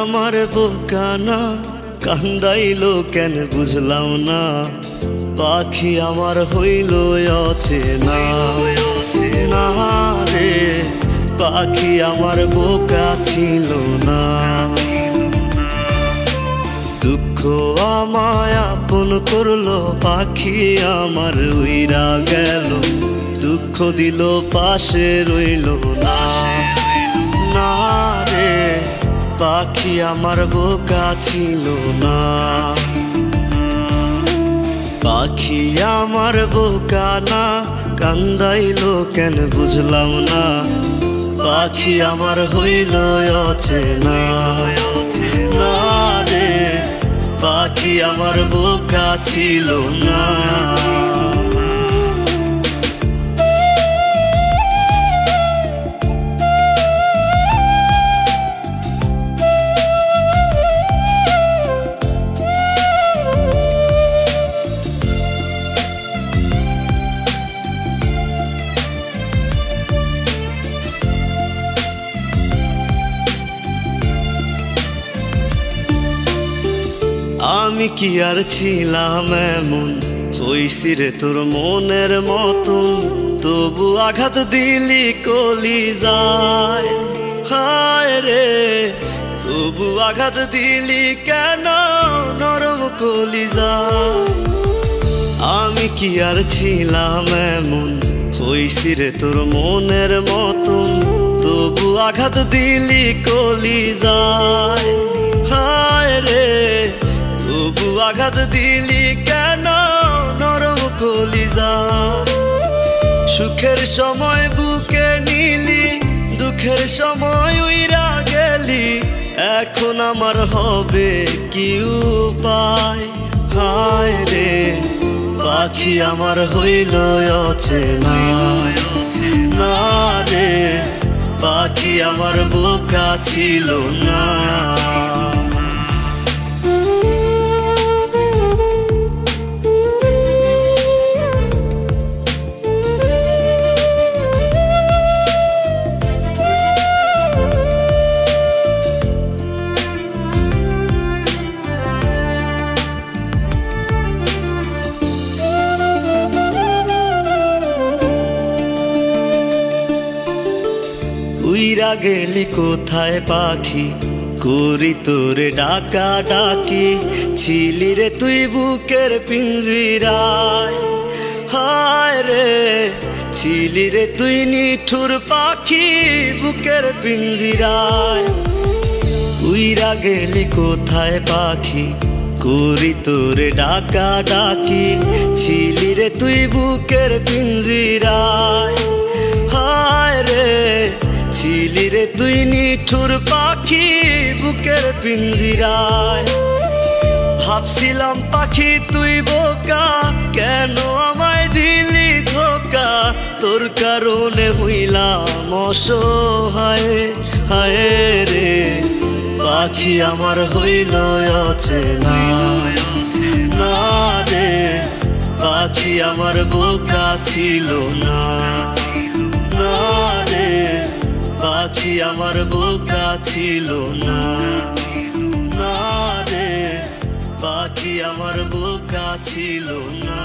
আমার বোকা না, কান্দাইলো কেন বুঝলাম না। পাখি আমার হইল অচেনা, না রে পাখি আমার বোকা ছিল না। দুঃখ আমায় আপন করলো, পাখি আমার উইরা গেল। দুঃখ দিল পাশে রইল না, না রে পাখি আমার বোকা ছিল না। পাখি আমার বোকা না, কান্দাইলো কেন বুঝলাম না। পাখি আমার হইল অচেনা, না রে পাখি আমার বোকা ছিল না। আমি কি আর ছিলাম এমন, হইছি রে তোর মনের মতন। তবু আঘাত দিলি কলিজায়, হায় রে তবু আঘাত দিলি কেন নরম কলিজায়। আমি কি আর ছিলাম এমন, হইছি রে তোর মনের মতন। তবু আঘাত দিলি কলিজায়, হায় রে তবু আঘাত দিলি কেন নরম কলিজা। সুখের সময় বুকে নিলি, দুঃখের সময় উইরা গেলি। এখন আমার হবে কি উপায়, হায় রে পাখি আমার হইল অচেনা, না রে পাখি আমার বোকা ছিল না। উইরা গেলি কোথায় পাখি, করি তোরে ডাকা ডাকি। ছিলি রে তুই বুকের পিঞ্জিরায়, হায় রে ছিলি রে তুই নিঠুর পাখি বুকের পিঞ্জিরায়। উইরা গেলি কোথায় পাখি, করি তোরে ডাকা ডাকি। ছিলি রে তুই বুকের পিঞ্জিরায়, হায় রে ছিলি রে তুই নিঠুর পাখি বুকের পিঞ্জিরায়। ভাবছিলাম পাখি তুই বোকা, কেন আমায় দিলি ধোকা। তোর কারণে হইলাম অসহায়, হায় রে পাখি আমার হইল অচেনা, না রে পাখি আমার বোকা ছিল না, না রে পাখি আমার বোকা ছিল না, না রে পাখি আমার বোকা ছিল না।